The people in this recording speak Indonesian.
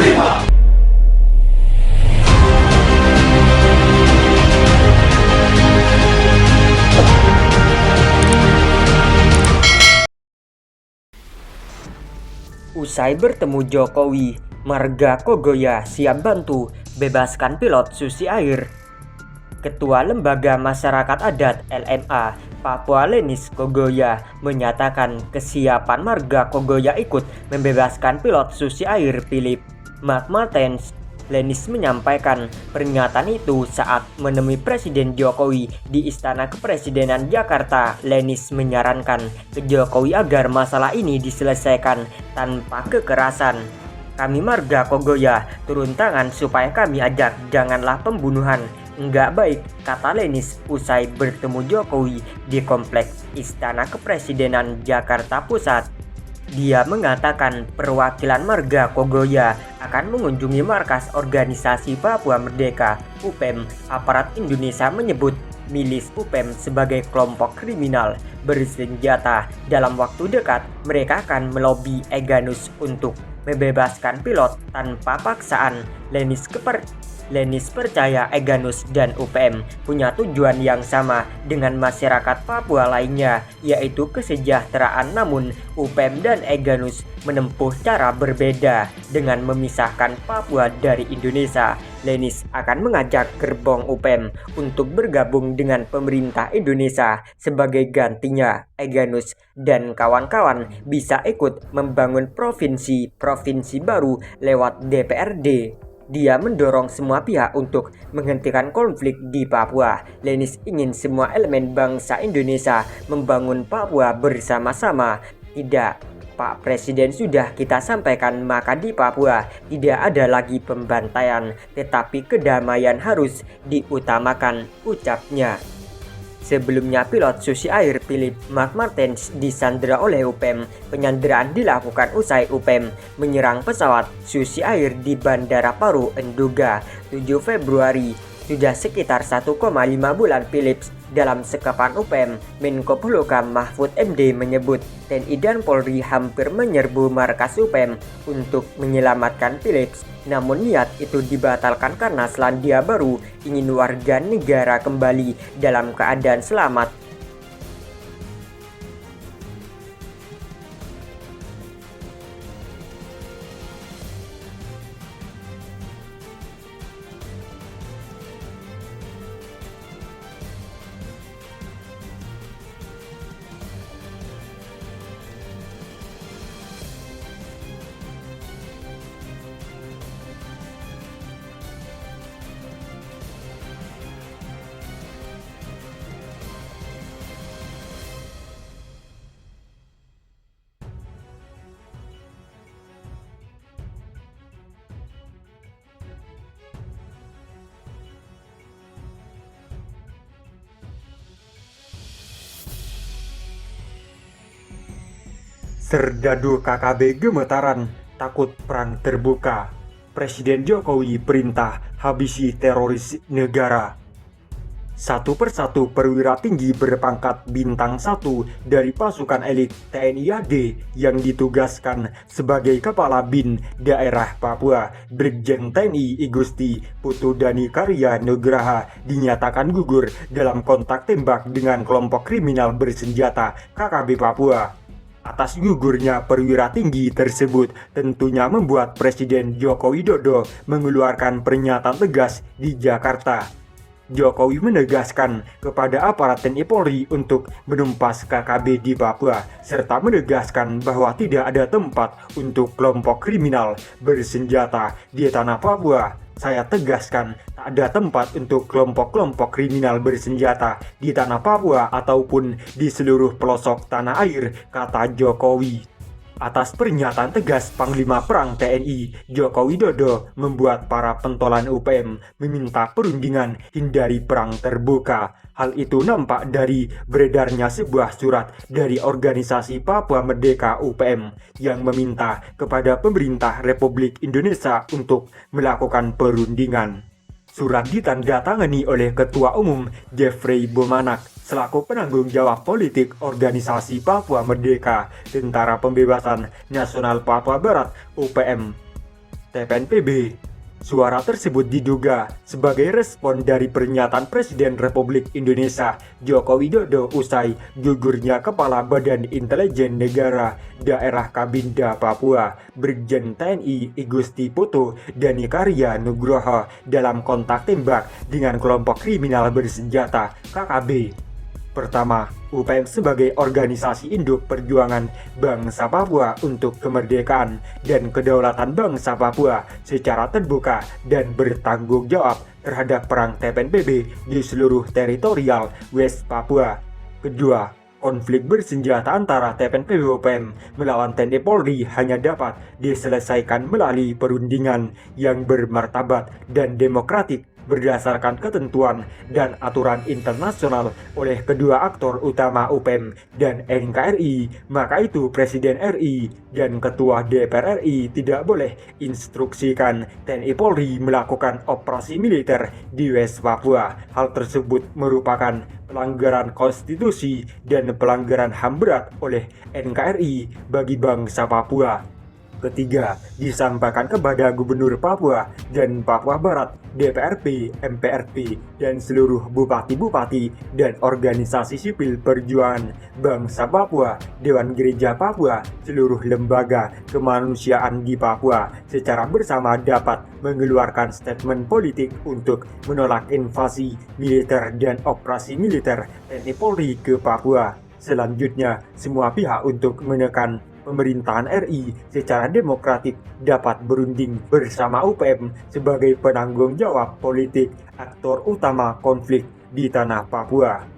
Usai bertemu Jokowi, Marga Kogoya siap bantu bebaskan pilot Susi Air. Ketua Lembaga Masyarakat Adat LMA Papua Lenis Kogoya menyatakan kesiapan Marga Kogoya ikut membebaskan pilot Susi Air Philip McMartens. Lenis menyampaikan pernyataan itu saat menemui Presiden Jokowi di Istana Kepresidenan Jakarta. Lenis menyarankan ke Jokowi agar masalah ini diselesaikan tanpa kekerasan. Kami Marga Kogoya turun tangan supaya kami ajak, janganlah pembunuhan. Enggak baik, kata Lenis usai bertemu Jokowi di Kompleks Istana Kepresidenan Jakarta Pusat. Dia mengatakan perwakilan Marga Kogoya akan mengunjungi markas organisasi Papua Merdeka UPM. Aparat Indonesia menyebut milis UPM sebagai kelompok kriminal bersenjata. Dalam waktu dekat, mereka akan melobi Eganus untuk membebaskan pilot tanpa paksaan. Lenis percaya Eganus dan UPM punya tujuan yang sama dengan masyarakat Papua lainnya, yaitu kesejahteraan. Namun UPM dan Eganus menempuh cara berbeda dengan memisahkan Papua dari Indonesia. Lenis akan mengajak gerbong UPM untuk bergabung dengan pemerintah Indonesia. Sebagai gantinya, Eganus dan kawan-kawan bisa ikut membangun provinsi baru lewat DPRD. Dia mendorong semua pihak untuk menghentikan konflik di Papua. Lenis ingin semua elemen bangsa Indonesia membangun Papua bersama-sama. Tidak, Pak Presiden, sudah kita sampaikan, maka di Papua tidak ada lagi pembantaian, tetapi kedamaian harus diutamakan, ucapnya. Sebelumnya pilot Susi Air Philip McMartens disandera oleh UPM. Penyanderaan dilakukan usai UPM menyerang pesawat Susi Air di Bandara Paru, Enduga, 7 Februari. Sudah sekitar 1,5 bulan Philips dalam sekapan UPM. Menko Polhukam Mahfud MD menyebut TNI dan Polri hampir menyerbu markas UPM untuk menyelamatkan Philips. Namun niat itu dibatalkan karena Selandia Baru ingin warga negara kembali dalam keadaan selamat. Serdadu KKB gemetaran, takut perang terbuka. Presiden Jokowi perintah habisi teroris negara. Satu persatu perwira tinggi berpangkat bintang 1 dari pasukan elit TNI AD yang ditugaskan sebagai Kepala BIN daerah Papua, Brigjen TNI Igusti Putu Dani Karya Nugraha, dinyatakan gugur dalam kontak tembak dengan kelompok kriminal bersenjata KKB Papua. Atas gugurnya perwira tinggi tersebut tentunya membuat Presiden Joko Widodo mengeluarkan pernyataan tegas di Jakarta. Jokowi menegaskan kepada aparat TNI Polri untuk menumpas KKB di Papua, serta menegaskan bahwa tidak ada tempat untuk kelompok kriminal bersenjata di tanah Papua. Saya tegaskan, tak ada tempat untuk kelompok-kelompok kriminal bersenjata di tanah Papua ataupun di seluruh pelosok tanah air, kata Jokowi. Atas pernyataan tegas Panglima Perang TNI, Joko Widodo membuat para pentolan UPM meminta perundingan hindari perang terbuka. Hal itu nampak dari beredarnya sebuah surat dari organisasi Papua Merdeka UPM yang meminta kepada pemerintah Republik Indonesia untuk melakukan perundingan. Surat ditandatangani oleh Ketua Umum Jeffrey Bomanak selaku penanggung jawab politik organisasi Papua Merdeka Tentara Pembebasan Nasional Papua Barat UPM. TPNPB. Suara tersebut diduga sebagai respon dari pernyataan Presiden Republik Indonesia Joko Widodo usai gugurnya Kepala Badan Intelijen Negara Daerah Kabinda Papua Brigjen TNI Igusti Putu Danikarya Nugroho dalam kontak tembak dengan kelompok kriminal bersenjata KKB. Pertama, UPM sebagai organisasi induk perjuangan bangsa Papua untuk kemerdekaan dan kedaulatan bangsa Papua secara terbuka dan bertanggung jawab terhadap perang TPNPB di seluruh teritorial West Papua. Kedua, konflik bersenjata antara TPNPB UPM melawan TNI Polri hanya dapat diselesaikan melalui perundingan yang bermartabat dan demokratik berdasarkan ketentuan dan aturan internasional oleh kedua aktor utama UPM dan NKRI. Maka itu Presiden RI dan Ketua DPR RI tidak boleh instruksikan TNI Polri melakukan operasi militer di West Papua. Hal tersebut merupakan pelanggaran konstitusi dan pelanggaran HAM berat oleh NKRI bagi bangsa Papua. Ketiga, disampaikan kepada Gubernur Papua dan Papua Barat, DPRP, MPRP, dan seluruh bupati-bupati dan organisasi sipil perjuangan bangsa Papua, Dewan Gereja Papua, seluruh lembaga kemanusiaan di Papua secara bersama dapat mengeluarkan statement politik untuk menolak invasi militer dan operasi militer TNI Polri ke Papua. Selanjutnya, semua pihak untuk menekan pemerintahan RI secara demokratik dapat berunding bersama UPM sebagai penanggung jawab politik aktor utama konflik di tanah Papua.